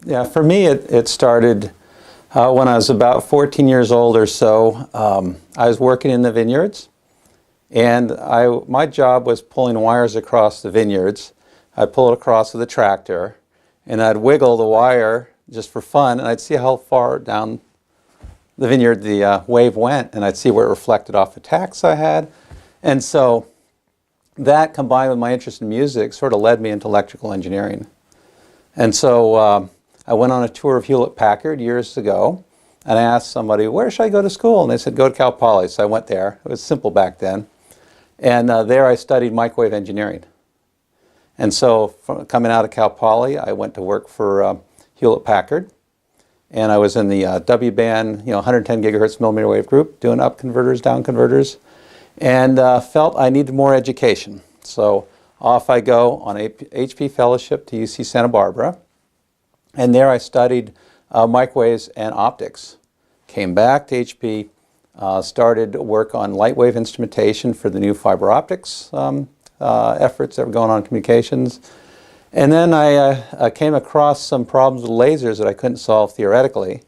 Yeah, for me it started when I was about 14 years old or so. I was working in the vineyards, and my job was pulling wires across the vineyards. I'd pull it across with a tractor, and I'd wiggle the wire just for fun, and I'd see how far down the vineyard the wave went, and I'd see where it reflected off the tacks I had. And so that, combined with my interest in music, sort of led me into electrical engineering. And so I went on a tour of Hewlett-Packard years ago, and I asked somebody, where should I go to school? And they said, go to Cal Poly. So I went there. It was simple back then. And there I studied microwave engineering. And so coming out of Cal Poly, I went to work for Hewlett-Packard. And I was in the W-band, 110 gigahertz millimeter wave group, doing up converters, down converters, and felt I needed more education. So off I go on HP fellowship to UC Santa Barbara. And there I studied microwaves and optics. Came back to HP, started work on light wave instrumentation for the new fiber optics efforts that were going on in communications. And then I came across some problems with lasers that I couldn't solve theoretically.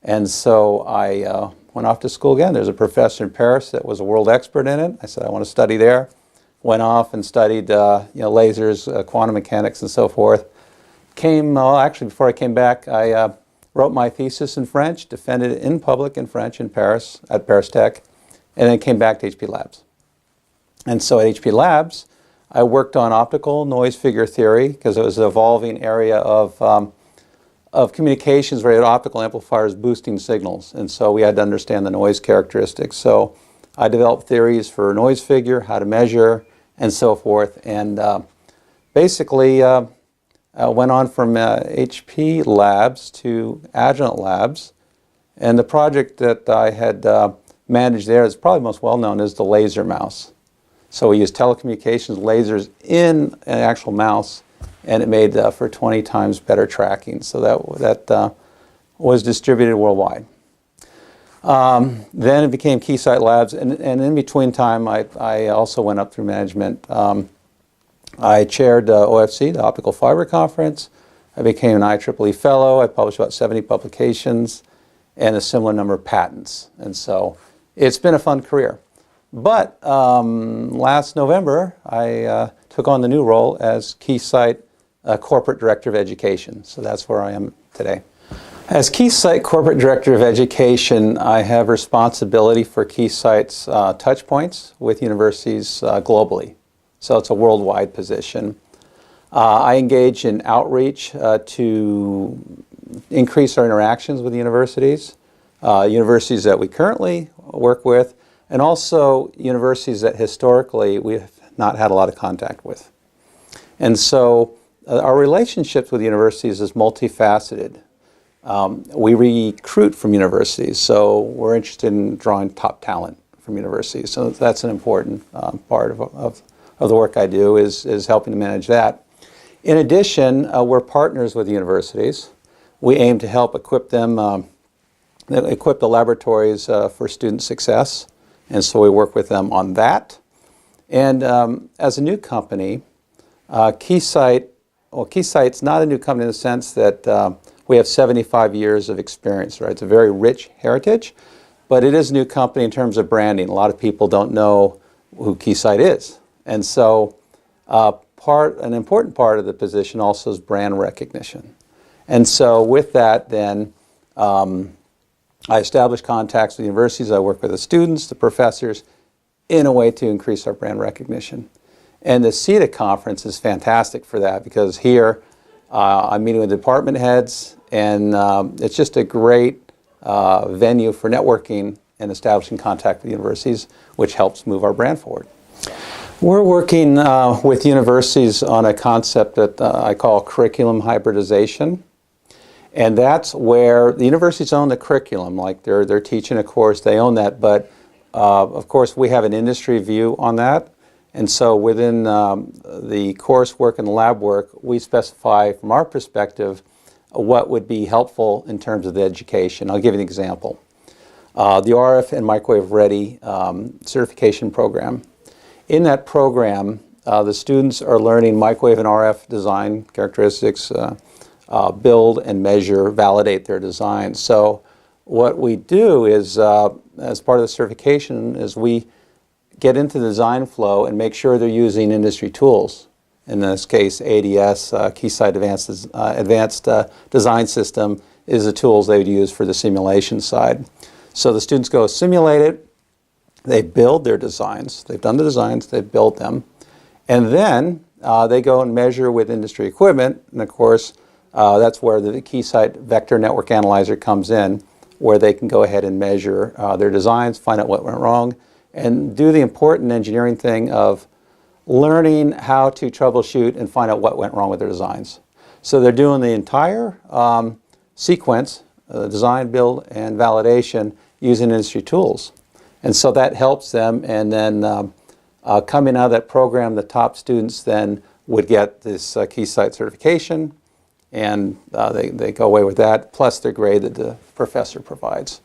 And so I went off to school again. There's a professor in Paris that was a world expert in it. I said, I want to study there. Went off and studied lasers, quantum mechanics, and so forth. Actually, before I came back, I wrote my thesis in French, defended it in public in French in Paris, at Paris Tech, and then came back to HP Labs. And so at HP Labs, I worked on optical noise figure theory because it was an evolving area of communications where you had optical amplifiers boosting signals. And so we had to understand the noise characteristics. So I developed theories for noise figure, how to measure, and so forth. And basically, I went on from HP Labs to Agilent Labs. And the project that I had managed there is probably most well known as the laser mouse. So we used telecommunications lasers in an actual mouse, and it made for 20 times better tracking. So that was distributed worldwide. Then it became Keysight Labs, and in between time, I also went up through management. I chaired OFC, the Optical Fiber Conference. I became an IEEE Fellow. I published about 70 publications and a similar number of patents. And so it's been a fun career. But last November, I took on the new role as Keysight Corporate Director of Education. So that's where I am today. As Keysight Corporate Director of Education, I have responsibility for Keysight's touch points with universities globally. So it's a worldwide position. I engage in outreach to increase our interactions with universities, universities that we currently work with, and also universities that historically we have not had a lot of contact with. And so our relationships with universities is multifaceted. We recruit from universities, so we're interested in drawing top talent from universities. So that's an important part of the work I do is helping to manage that. In addition, we're partners with universities. We aim to help equip them, equip the laboratories for student success. And so we work with them on that. And as a new company, Keysight's not a new company in the sense that we have 75 years of experience, right? It's a very rich heritage, but it is a new company in terms of branding. A lot of people don't know who Keysight is. And so an important part of the position also is brand recognition. And so with that, then, I establish contacts with universities. I work with the students, the professors, in a way to increase our brand recognition. And the CETA conference is fantastic for that because here I'm meeting with department heads, and it's just a great venue for networking and establishing contact with universities, which helps move our brand forward. We're working with universities on a concept that I call curriculum hybridization. And that's where the universities own the curriculum, like they're teaching a course, they own that, but of course we have an industry view on that. And so within the coursework and the lab work, we specify from our perspective what would be helpful in terms of the education. I'll give you an example. The RF and microwave ready certification program. In that program, the students are learning microwave and RF design characteristics, build and measure, validate their design. So what we do is, as part of the certification, is we get into the design flow and make sure they're using industry tools. In this case, ADS, Keysight Advanced Design System, is the tools they would use for the simulation side. So the students go simulate it, they build their designs, they've done the designs, they've built them, and then they go and measure with industry equipment, and of course that's where the Keysight Vector Network Analyzer comes in, where they can go ahead and measure their designs, find out what went wrong, and do the important engineering thing of learning how to troubleshoot and find out what went wrong with their designs. So they're doing the entire sequence, design, build, and validation using industry tools. And so that helps them, and then coming out of that program, the top students then would get this Keysight certification, and they go away with that, plus their grade that the professor provides.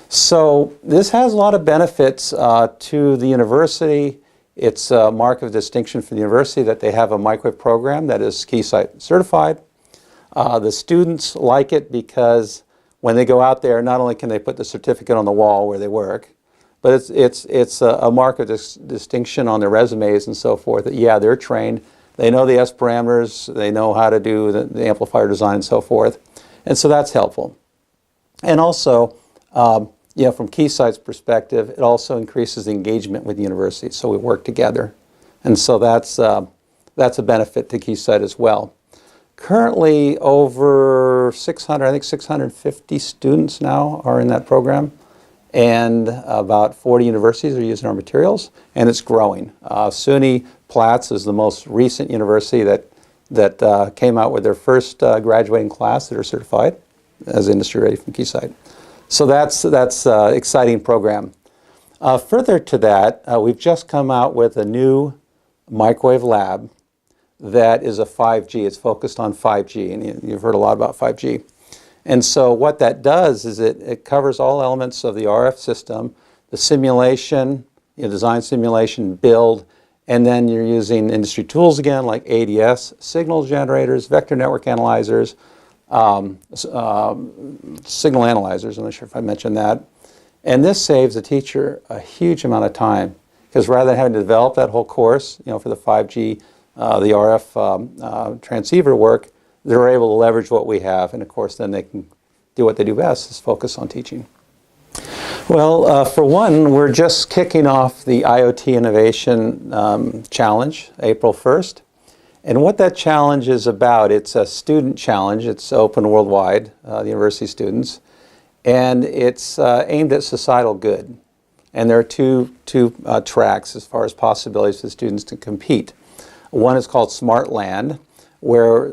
So this has a lot of benefits to the university. It's a mark of distinction for the university that they have a microwave program that is Keysight certified. The students like it because when they go out there, not only can they put the certificate on the wall where they work, but it's a mark of distinction on their resumes and so forth, that yeah, they're trained, they know the S parameters, they know how to do the amplifier design and so forth. And so that's helpful. And also, from Keysight's perspective, it also increases the engagement with the university, so we work together. And so that's a benefit to Keysight as well. Currently, over 600, I think 650 students now are in that program, and about 40 universities are using our materials, and it's growing. SUNY Platts is the most recent university that came out with their first graduating class that are certified as industry ready from Keysight. So that's an exciting program. Further to that, we've just come out with a new microwave lab that is a 5G. It's focused on 5G, and you've heard a lot about 5G. And so what that does is it covers all elements of the RF system, the simulation, design simulation, build, and then you're using industry tools again like ADS, signal generators, vector network analyzers, signal analyzers. I'm not sure if I mentioned that. And this saves the teacher a huge amount of time, because rather than having to develop that whole course, for the 5G, the RF transceiver work, they're able to leverage what we have, and of course then they can do what they do best, is focus on teaching. Well, for one, we're just kicking off the IoT Innovation Challenge, April 1st. And what that challenge is about, it's a student challenge. It's open worldwide, the university students. And it's aimed at societal good. And there are two tracks as far as possibilities for the students to compete. One is called Smart Land, where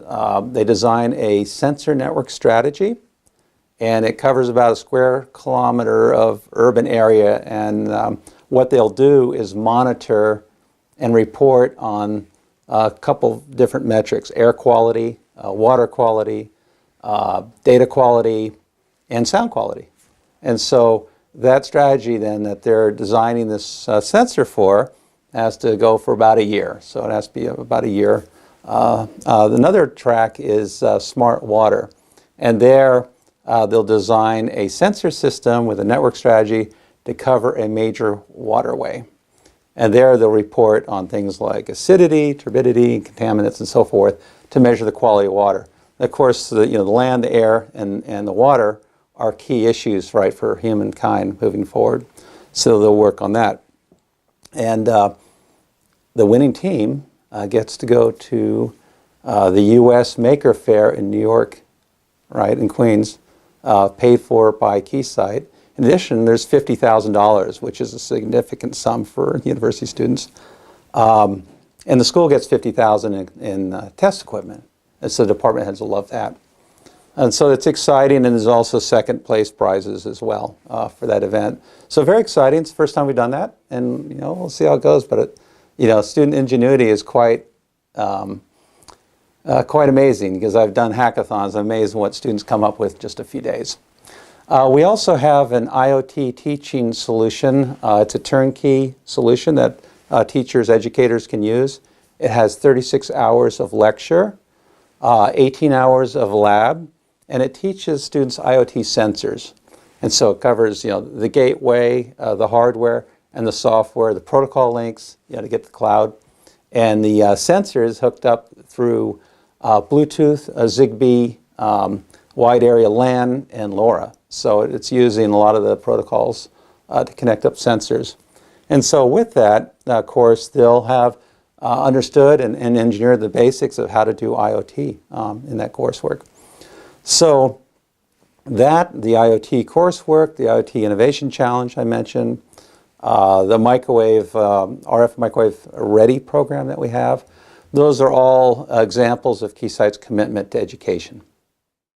they design a sensor network strategy, and it covers about a square kilometer of urban area, and what they'll do is monitor and report on a couple different metrics: air quality, water quality, data quality, and sound quality. And so that strategy then that they're designing this sensor for has to go for about a year. So it has to be about a year. Another track is Smart Water. And there they'll design a sensor system with a network strategy to cover a major waterway. And there they'll report on things like acidity, turbidity, contaminants, and so forth to measure the quality of water. And of course, the land, the air, and the water are key issues, right, for humankind moving forward. So they'll work on that. And the winning team gets to go to the U.S. Maker Faire in New York, right, in Queens, paid for by Keysight. In addition, there's $50,000, which is a significant sum for university students. And the school gets $50,000 in test equipment. And so the department heads will love that. And so it's exciting, and there's also second place prizes as well for that event. So very exciting. It's the first time we've done that, and we'll see how it goes. But student ingenuity is quite amazing, because I've done hackathons. I'm amazed at what students come up with in just a few days. We also have an IoT teaching solution. It's a turnkey solution that teachers, educators can use. It has 36 hours of lecture. 18 hours of lab, and it teaches students IoT sensors. And so it covers, the gateway, the hardware, and the software, the protocol links, to get the cloud, and the sensors hooked up through Bluetooth, Zigbee, wide area LAN, and LoRa. So it's using a lot of the protocols to connect up sensors. And so with that course, they'll have understood and engineered the basics of how to do IoT in that coursework. So that, the IoT coursework, the IoT Innovation Challenge I mentioned, the microwave, RF Microwave Ready program that we have, those are all examples of Keysight's commitment to education.